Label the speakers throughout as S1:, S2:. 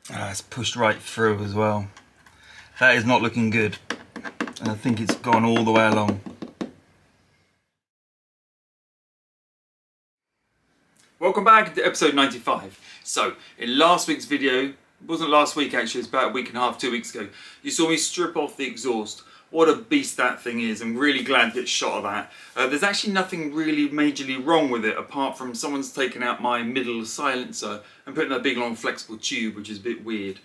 S1: It's pushed right through as well. That is not looking good. I think it's gone all the way along. Welcome back to episode 95. So, in last week's video, it wasn't last week actually, it's about a week and a half, 2 weeks ago, you saw me strip off the exhaust. What a beast that thing is. I'm really glad to get shot of that. There's actually nothing really majorly wrong with it apart from someone's taken out my middle silencer and put in a big long flexible tube, which is a bit weird.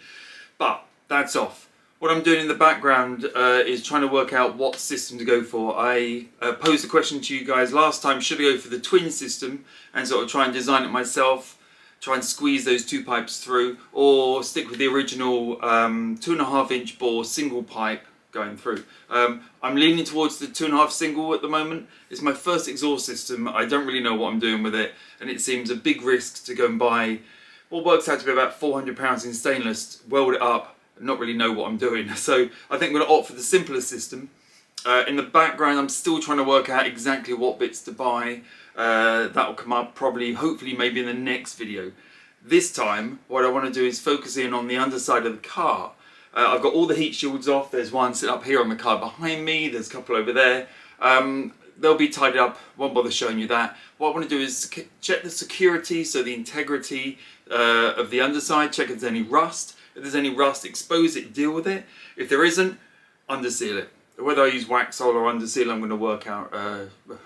S1: But that's off. What I'm doing in the background is trying to work out what system to go for. I posed a question to you guys last time, should I go for the twin system and sort of try and design it myself, try and squeeze those two pipes through, or stick with the original 2.5 inch bore single pipe going through. I'm leaning towards the 2.5 single at the moment. It's my first exhaust system. I don't really know what I'm doing with it, and it seems a big risk to go and buy what works out to be about £400 in stainless, weld it up, and not really know what I'm doing. So I think I'm going to opt for the simpler system. In the background, I'm still trying to work out exactly what bits to buy. That'll come up probably, hopefully, maybe in the next video. This time, what I want to do is focus in on the underside of the car. I've got all the heat shields off. There's one set up here on the car behind me. There's a couple over there. They'll be tied up. Won't bother showing you that. What I want to do is check the security, so the integrity of the underside. Check if there's any rust. If there's any rust, expose it, deal with it. If there isn't, underseal it. Whether I use Waxol or underseal, I'm going to work out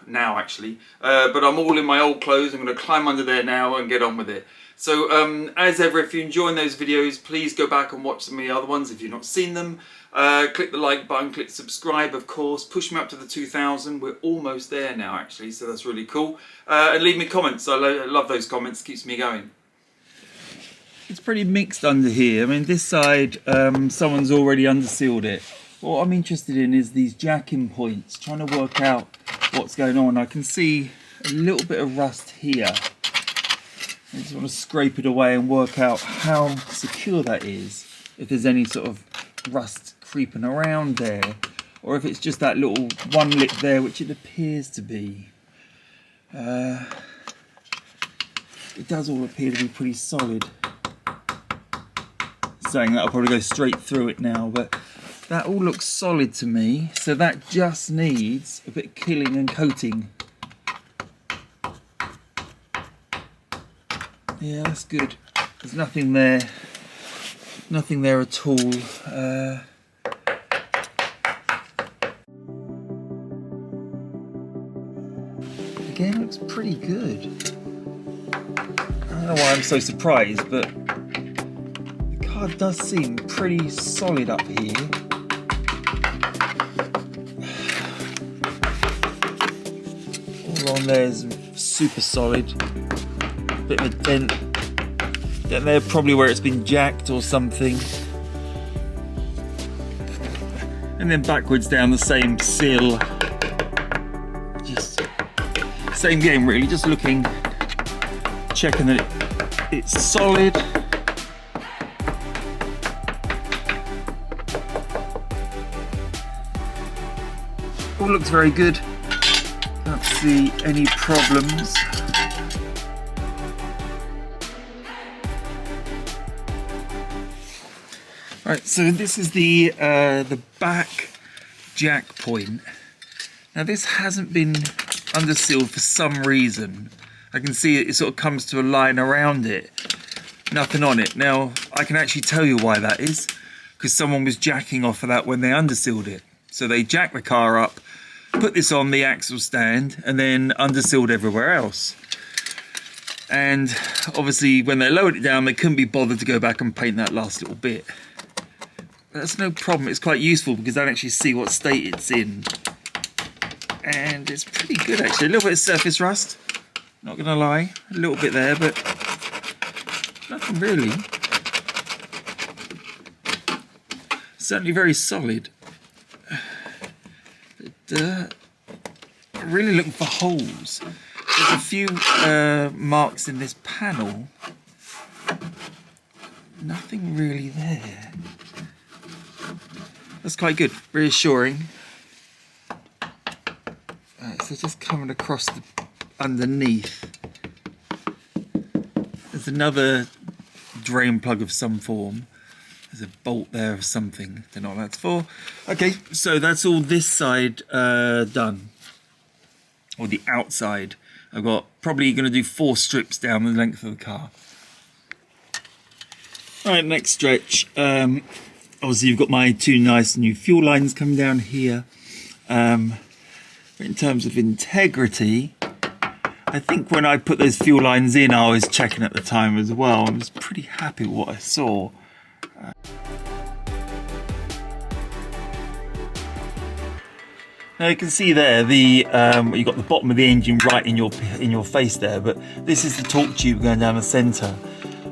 S1: now actually. But I'm all in my old clothes. I'm going to climb under there now and get on with it. So as ever, if you're enjoying those videos, please go back and watch some of the other ones if you've not seen them. Click the like button, click subscribe, of course. Push me up to the 2,000. We're almost there now actually, so that's really cool. And leave me comments. I love those comments. Keeps me going. It's pretty mixed under here. I mean, this side, someone's already undersealed it. What I'm interested in is these jacking points, trying to work out what's going on. I can see a little bit of rust here. I just want to scrape it away and work out how secure that is. If there's any sort of rust creeping around there, or if it's just that little one lip there, which it appears to be. It does all appear to be pretty solid. Saying that I'll probably go straight through it now, but that all looks solid to me, so that just needs a bit of killing and coating. Yeah, that's good. There's nothing there at all. Again, it looks pretty good. I don't know why I'm so surprised, but the car does seem pretty solid up here. All on there is super solid. Bit of a dent there, probably where it's been jacked or something. And then backwards down the same sill. Just same game really, just looking, checking that it's solid. All looks very good. Can't see any problems. Right, so this is the back jack point. Now this hasn't been undersealed for some reason. I can see it sort of comes to a line around it. Nothing on it. Now I can actually tell you why that is, because someone was jacking off of that when they undersealed it. So they jacked the car up, put this on the axle stand, and then undersealed everywhere else. And obviously when they lowered it down, they couldn't be bothered to go back and paint that last little bit. That's no problem. It's quite useful because I can actually see what state it's in. And it's pretty good actually. A little bit of surface rust, not gonna lie. A little bit there, but nothing really. Certainly very solid. But, really looking for holes. There's a few marks in this panel. Nothing really there. That's quite good, reassuring. So just coming across the underneath. There's another drain plug of some form. There's a bolt there of something. Don't know what that's for. Okay, so that's all this side done. Or the outside. I've got probably going to do 4 strips down the length of the car. Alright, next stretch. Obviously you've got my 2 nice new fuel lines coming down here. In terms of integrity, I think when I put those fuel lines in, I was checking at the time as well. I was pretty happy with what I saw. Now you can see there you've got the bottom of the engine right in your face there, but this is the torque tube going down the centre.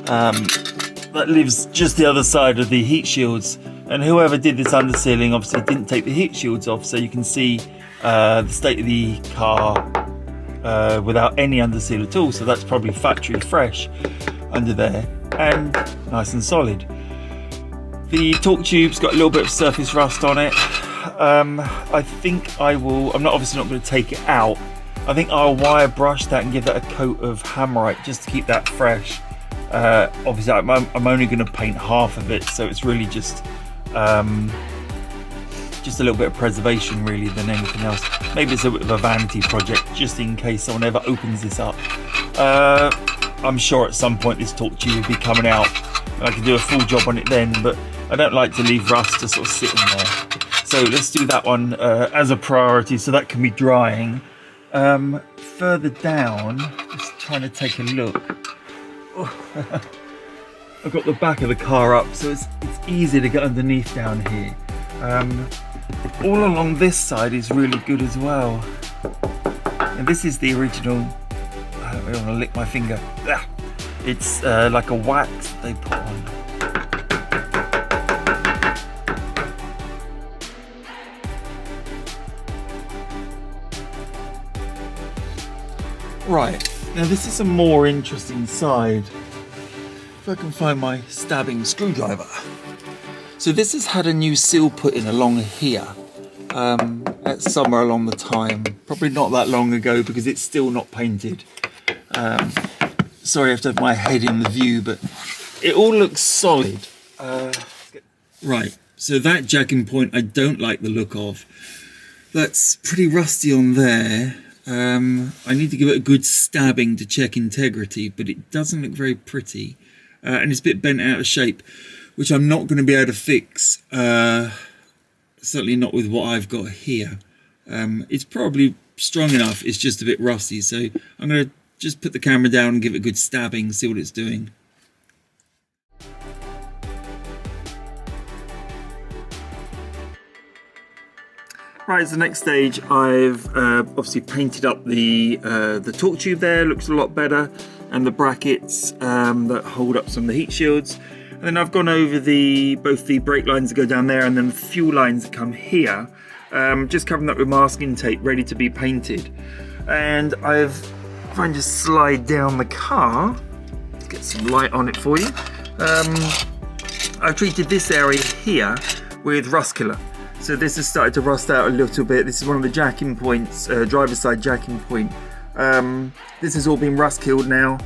S1: That lives just the other side of the heat shields, and whoever did this undersealing obviously didn't take the heat shields off, so you can see the state of the car without any underseal at all. So that's probably factory fresh under there and nice and solid. The torque tube's got a little bit of surface rust on it. I think I'm obviously not going to take it out. I think I'll wire brush that and give that a coat of hammerite just to keep that fresh. Obviously I'm only going to paint half of it, so it's really just a little bit of preservation really than anything else. Maybe it's a bit of a vanity project just in case someone ever opens this up. I'm sure at some point this torque tube will be coming out and I can do a full job on it then, but I don't like to leave rust just sort of sitting there. So let's do that one as a priority, so that can be drying. Further down, just trying to take a look. I've got the back of the car up, so it's easy to get underneath down here. All along this side is really good as well. And this is the original, I don't want to lick my finger. It's like a wax they put on. Right, now this is a more interesting side. If I can find my stabbing screwdriver. So this has had a new sill put in along here. At somewhere along the time. Probably not that long ago because it's still not painted. Sorry I have to have my head in the view, but it all looks solid. Right, so that jacking point I don't like the look of. That's pretty rusty on there. I need to give it a good stabbing to check integrity, but it doesn't look very pretty. And it's a bit bent out of shape, which I'm not going to be able to fix. Certainly not with what I've got here. It's probably strong enough, it's just a bit rusty. So I'm going to just put the camera down and give it a good stabbing, see what it's doing. Right, so the next stage, I've obviously painted up the torque tube there, looks a lot better, and the brackets that hold up some of the heat shields. And then I've gone over both the brake lines that go down there and then the fuel lines that come here, just covering that with masking tape, ready to be painted. And if I can just slide down the car, let's get some light on it for you. I've treated this area here with rust killer. So this has started to rust out a little bit. This is one of the jacking points, driver's side jacking point. This has all been rust killed now.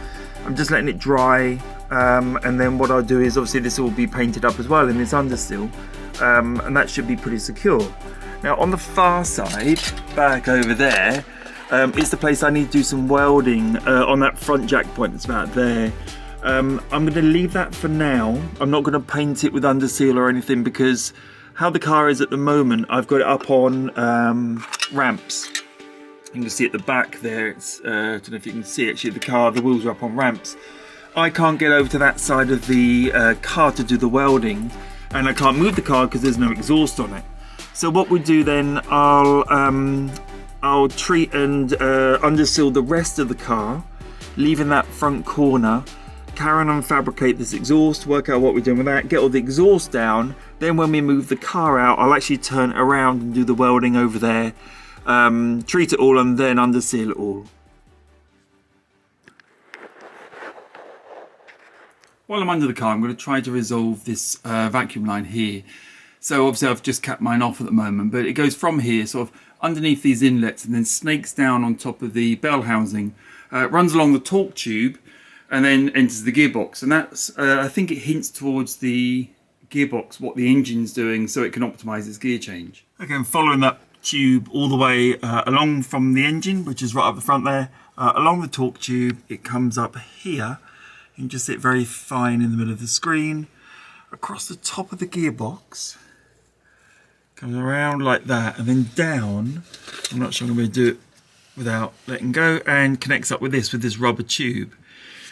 S1: I'm just letting it dry, and then what I'll do is obviously this will be painted up as well in this underseal, and that should be pretty secure. Now on the far side, back over there, is the place I need to do some welding on that front jack point that's about there. I'm going to leave that for now. I'm not going to paint it with underseal or anything because how the car is at the moment, I've got it up on ramps. You can see at the back there, it's, I don't know if you can see actually, the wheels are up on ramps. I can't get over to that side of the car to do the welding, and I can't move the car because there's no exhaust on it. So what we do then, I'll treat and underseal the rest of the car, leaving that front corner, carry on and fabricate this exhaust, work out what we're doing with that, get all the exhaust down. Then when we move the car out, I'll actually turn it around and do the welding over there, treat it all and then underseal it all. While I'm under the car, I'm going to try to resolve this vacuum line here. So obviously I've just capped mine off at the moment, but it goes from here, sort of underneath these inlets, and then snakes down on top of the bell housing, runs along the torque tube, and then enters the gearbox, and that's I think it hints towards the gearbox what the engine's doing so it can optimize its gear change. Okay, I'm following that tube all the way along from the engine, which is right up the front there, along the torque tube. It comes up here. You can just see it very fine in the middle of the screen, across the top of the gearbox, comes around like that, and then down. I'm not sure I'm going to do it without letting go, and connects up with this rubber tube.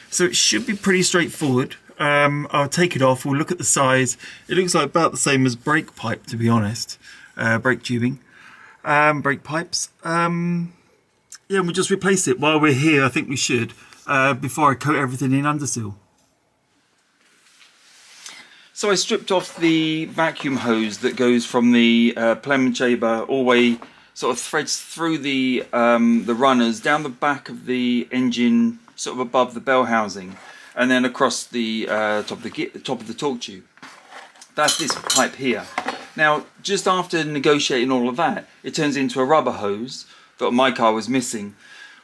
S1: So it should be pretty straightforward. I'll take it off, we'll look at the size. It looks like about the same as brake pipe, to be honest. Brake tubing, brake pipes. Yeah, we'll just replace it while we're here. I think we should, before I coat everything in underseal. So I stripped off the vacuum hose that goes from the Plem chamber all the way, sort of threads through the runners, down the back of the engine, sort of above the bell housing, and then across the top of the torque tube. That's this pipe here. Now, just after negotiating all of that, it turns into a rubber hose that my car was missing.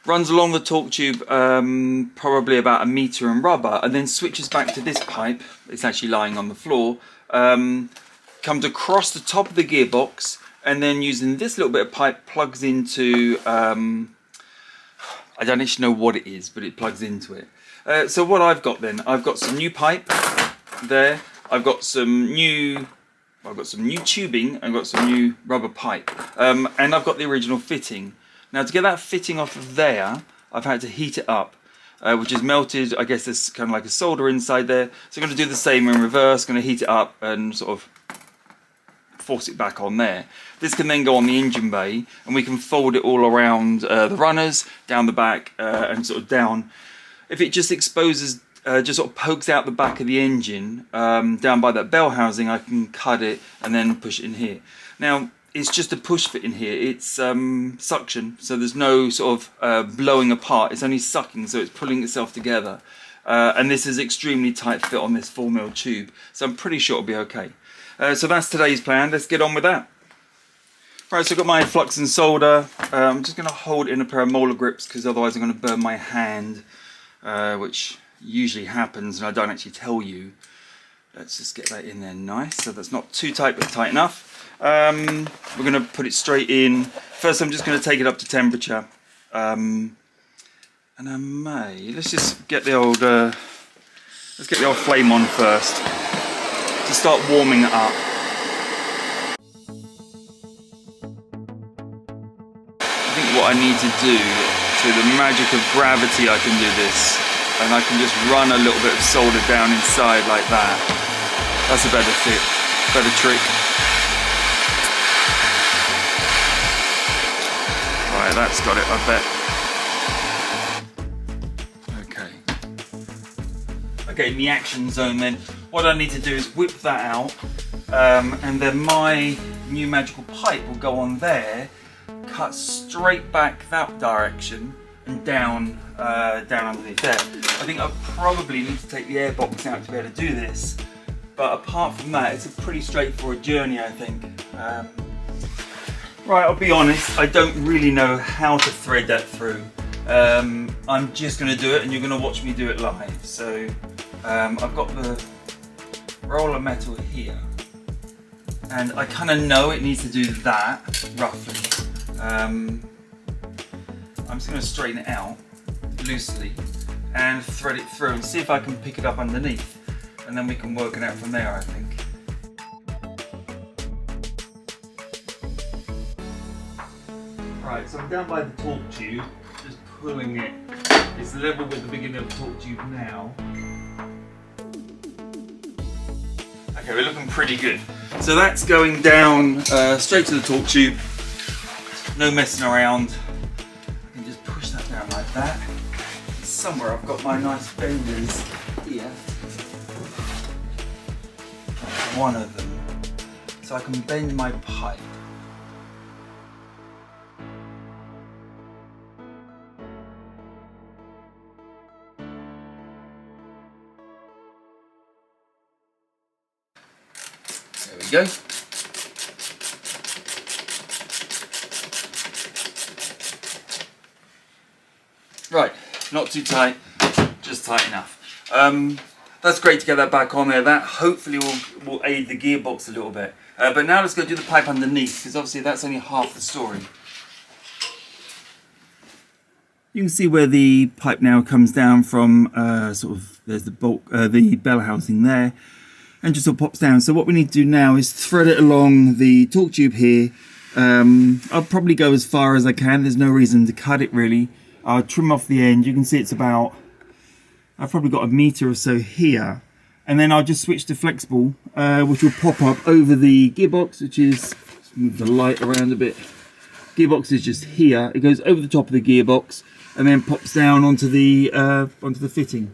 S1: Runs along the torque tube probably about 1 meter in rubber, and then switches back to this pipe. It's actually lying on the floor. Comes across the top of the gearbox, and then using this little bit of pipe plugs into, I don't actually know what it is, but it plugs into it. So what I've got then, I've got some new pipe there. I've got some new tubing. I've got some new rubber pipe, and I've got the original fitting. Now, to get that fitting off of there, I've had to heat it up, which is melted. I guess there's kind of like a solder inside there. So I'm going to do the same in reverse. Going to heat it up and sort of force it back on there. This can then go on the engine bay, and we can fold it all around the runners, down the back, and sort of down. If it just exposes, just sort of pokes out the back of the engine, down by that bell housing, I can cut it and then push it in here. Now, it's just a push fit in here. It's suction, so there's no sort of blowing apart. It's only sucking, so it's pulling itself together. And this is extremely tight fit on this 4mm tube, so I'm pretty sure it'll be okay. So that's today's plan. Let's get on with that. Right, so I've got my flux and solder. I'm just going to hold it in a pair of molar grips, because otherwise I'm going to burn my hand, which usually happens and I don't actually tell you. Let's just get that in there nice, so that's not too tight but tight enough. We're going to put it straight in. First I'm just going to take it up to temperature, and let's just get the old flame on first to start warming it up. I think what I need to do, through the magic of gravity, I can do this, and I can just run a little bit of solder down inside like that. That's a better fit, better trick. Right, that's got it, I bet. Okay. Okay, in the action zone then, what I need to do is whip that out, and then my new magical pipe will go on there, cut straight back that direction, and down underneath there. I think I probably need to take the airbox out to be able to do this, but apart from that, it's a pretty straightforward journey, I think. Right, I'll be honest, I don't really know how to thread that through. I'm just going to do it, and you're going to watch me do it live. So I've got the roller metal here, and I kind of know it needs to do that, roughly. I'm just going to straighten it out loosely and thread it through and see if I can pick it up underneath, and then we can work it out from there, I think. Right, so I'm down by the torque tube, just pulling it. It's level with the beginning of the torque tube now. Okay, we're looking pretty good. So that's going down straight to the torque tube. No messing around. I can just push that down like that. Somewhere I've got my nice benders here. That's one of them. So I can bend my pipe. There we go. Right, not too tight, just tight enough. That's great to get that back on there. That hopefully will aid the gearbox a little bit. But now let's go do the pipe underneath, because obviously that's only half the story. You can see where the pipe now comes down from, sort of, there's the the bell housing there, and just sort of pops down. So what we need to do now is thread it along the torque tube here. I'll probably go as far as I can. There's no reason to cut it really. I'll trim off the end. You can see it's about, I've probably got a metre or so here. And then I'll just switch to flexible, which will pop up over the gearbox, which is, let's move the light around a bit. Gearbox is just here. It goes over the top of the gearbox and then pops down onto the fitting.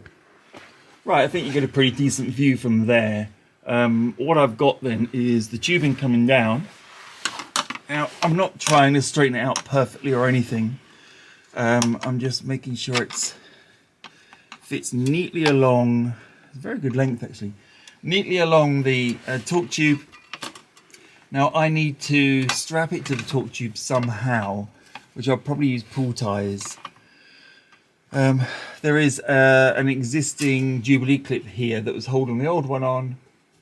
S1: Right, I think you get a pretty decent view from there. What I've got then is the tubing coming down. Now, I'm not trying to straighten it out perfectly or anything. I'm just making sure it fits neatly along. It's a very good length actually. Neatly along the torque tube. Now I need to strap it to the torque tube somehow, which I'll probably use pull ties. There is an existing Jubilee clip here that was holding the old one on,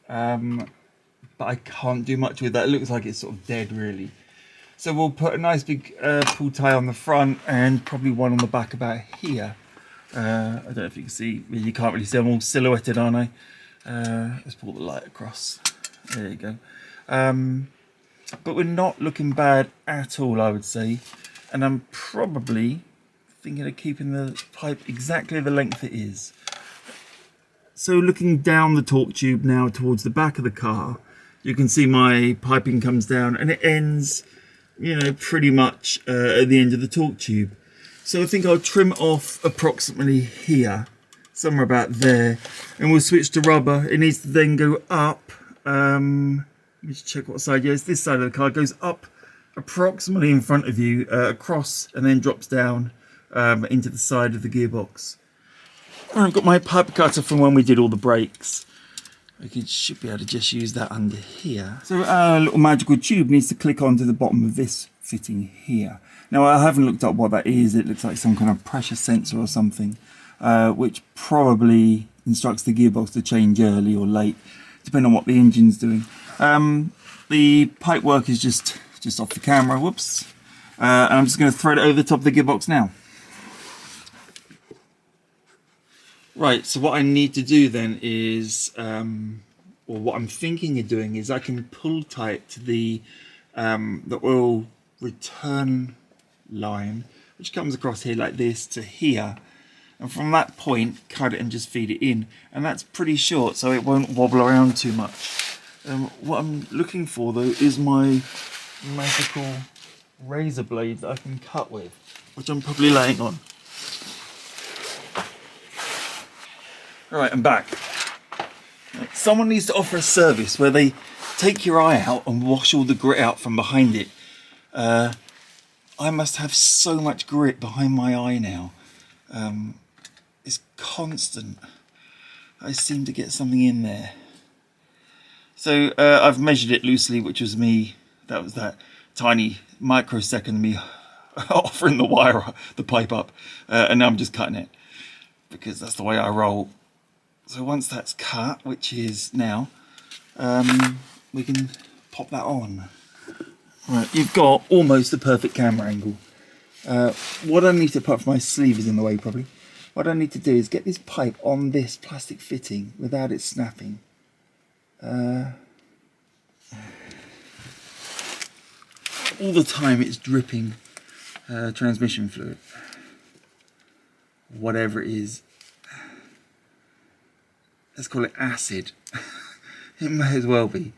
S1: but I can't do much with that. It looks like it's sort of dead really. So we'll put a nice big pull tie on the front and probably one on the back about here. I don't know if you can see, you can't really see, I'm all silhouetted, aren't I? Let's pull the light across. There you go. But we're not looking bad at all, I would say. And I'm probably thinking of keeping the pipe exactly the length it is. So looking down the torque tube now towards the back of the car, you can see my piping comes down and it ends, you know, pretty much at the end of the torque tube. So I think I'll trim off approximately here, somewhere about there, and we'll switch to rubber. It needs to then go up. Let me just check what side. Yeah, it's this side of the car. It goes up approximately in front of you, across, and then drops down into the side of the gearbox. I've got my pipe cutter from when we did all the brakes. Should be able to just use that under here. So our little magical tube needs to click onto the bottom of this fitting here. Now I haven't looked up what that is. It looks like some kind of pressure sensor or something, which probably instructs the gearbox to change early or late, depending on what the engine's doing. The pipe work is just off the camera. Whoops. And I'm just going to thread it over the top of the gearbox now. Right, so what I need to do then is, or what I'm thinking of doing is I can pull tie it to the oil return line, which comes across here like this to here, and from that point cut it and just feed it in, and that's pretty short so it won't wobble around too much. What I'm looking for though is my magical razor blade that I can cut with, which I'm probably laying on. Right, I'm back. Someone needs to offer a service where they take your eye out and wash all the grit out from behind it. I must have so much grit behind my eye now. It's constant. I seem to get something in there. So I've measured it loosely, which was me. That was that tiny microsecond of me offering the pipe up, and now I'm just cutting it because that's the way I roll. So once that's cut, which is now, we can pop that on. Right, you've got almost the perfect camera angle. What I need to, apart from my sleeve is in the way probably, what I need to do is get this pipe on this plastic fitting without it snapping. All the time it's dripping transmission fluid. Whatever it is. Let's call it acid. It may as well be.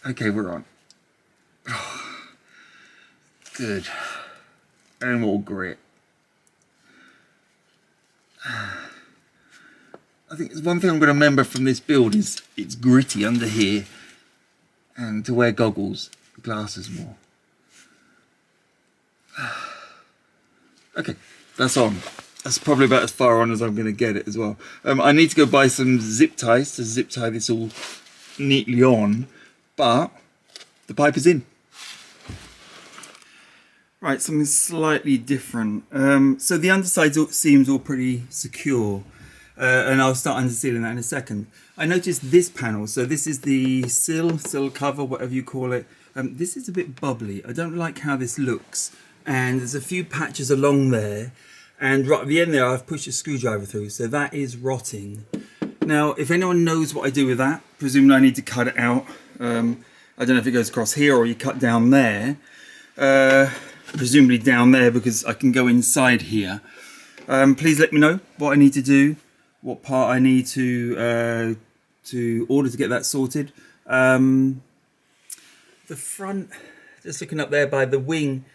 S1: Okay, we're on. Oh, good. And more grit. I think there's one thing I'm going to remember from this build is it's gritty under here, and to wear goggles, glasses more. Okay, that's on. That's probably about as far on as I'm going to get it as well. I need to go buy some zip ties to zip tie this all neatly on, but the pipe is in. Right, something slightly different. So the underside seems all pretty secure, and I'll start undersealing that in a second. I noticed this panel, so this is the sill cover, whatever you call it. This is a bit bubbly. I don't like how this looks, and there's a few patches along there, and right at the end there I've pushed a screwdriver through, so that is rotting. Now, if anyone knows what I do with that, presumably I need to cut it out. I don't know if it goes across here or you cut down there. Presumably down there because I can go inside here. Please let me know what I need to do, what part I need to order to get that sorted. The front, just looking up there by the wing,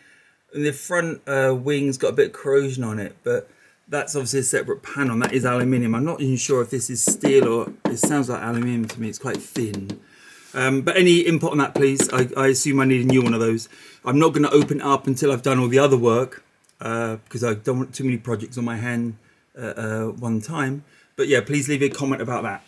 S1: the front wing's got a bit of corrosion on it, but that's obviously a separate panel, and that is aluminium. I'm not even sure if this is steel or it sounds like aluminium to me. It's quite thin. But any input on that, please. I assume I need a new one of those. I'm not going to open it up until I've done all the other work because I don't want too many projects on my hand at one time. But yeah, please leave a comment about that.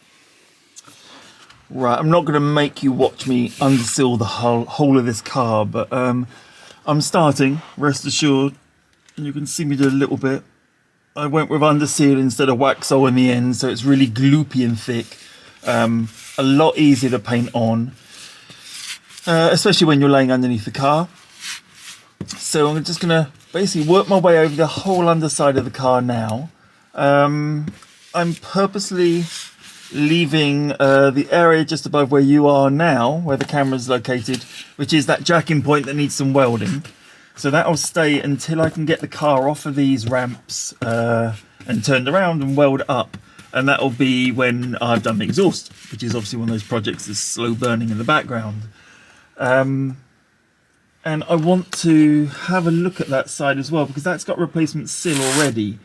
S1: Right, I'm not going to make you watch me underseal the whole of this car, but I'm starting, rest assured. And you can see me do a little bit. I went with underseal instead of Waxol in the end, so it's really gloopy and thick. A lot easier to paint on, especially when you're laying underneath the car. So I'm just going to basically work my way over the whole underside of the car now. I'm purposely leaving the area just above where you are now, where the camera is located, which is that jacking point that needs some welding. So that'll stay until I can get the car off of these ramps and turned around and weld up. And that'll be when I've done the exhaust, which is obviously one of those projects that's slow burning in the background. And I want to have a look at that side as well, because that's got replacement sill already.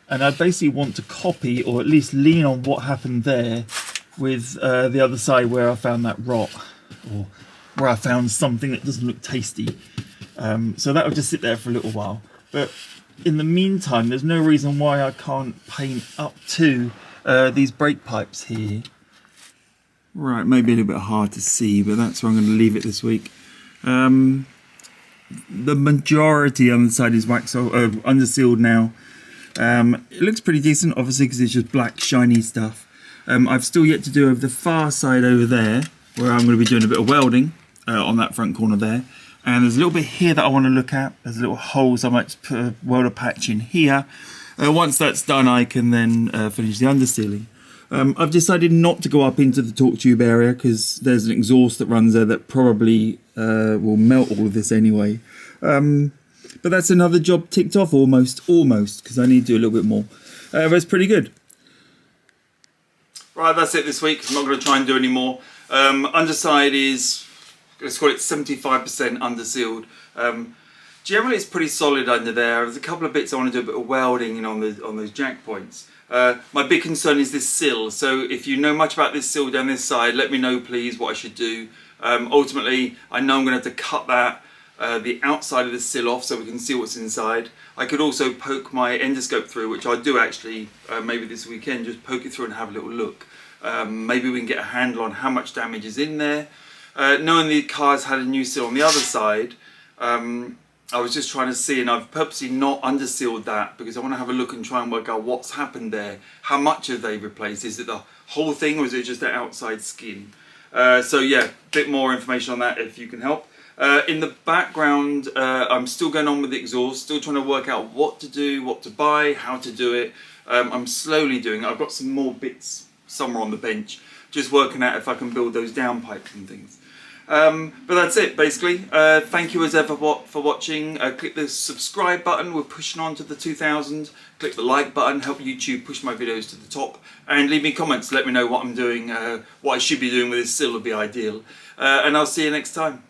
S1: And I basically want to copy, or at least lean on what happened there with the other side where I found that rot, or where I found something that doesn't look tasty. So that'll just sit there for a little while. But in the meantime, there's no reason why I can't paint up to these brake pipes here. Right, maybe a little bit hard to see, but that's where I'm going to leave it this week. The majority on the side is undersealed now. It looks pretty decent, obviously, because it's just black, shiny stuff. I've still yet to do over the far side over there, where I'm going to be doing a bit of welding on that front corner there. And there's a little bit here that I want to look at. There's little holes I might put a welder patch in here. Once that's done, I can then finish the undersealing. I've decided not to go up into the torque tube area because there's an exhaust that runs there that probably will melt all of this anyway. But that's another job ticked off almost, because I need to do a little bit more. But it's pretty good. Right, that's it this week. I'm not going to try and do any more. Underside is, let's call it 75% undersealed. Generally it's pretty solid under there. There's a couple of bits I want to do a bit of welding on those jack points. My big concern is this sill. So if you know much about this sill down this side, let me know please what I should do. Ultimately, I know I'm going to have to cut that the outside of the sill off so we can see what's inside. I could also poke my endoscope through, which I do actually maybe this weekend, just poke it through and have a little look. Maybe we can get a handle on how much damage is in there. Knowing the car's had a new sill on the other side, I was just trying to see, and I've purposely not undersealed that because I want to have a look and try and work out what's happened there. How much have they replaced? Is it the whole thing or is it just the outside skin? So yeah, a bit more information on that if you can help. In the background, I'm still going on with the exhaust, still trying to work out what to do, what to buy, how to do it. I'm slowly doing it. I've got some more bits somewhere on the bench, just working out if I can build those downpipes and things. But that's it basically. Thank you as ever for watching. Click the subscribe button, we're pushing on to the 2000. Click the like button, help YouTube push my videos to the top. And leave me comments, let me know what I'm doing, what I should be doing with this sill would be ideal. And I'll see you next time.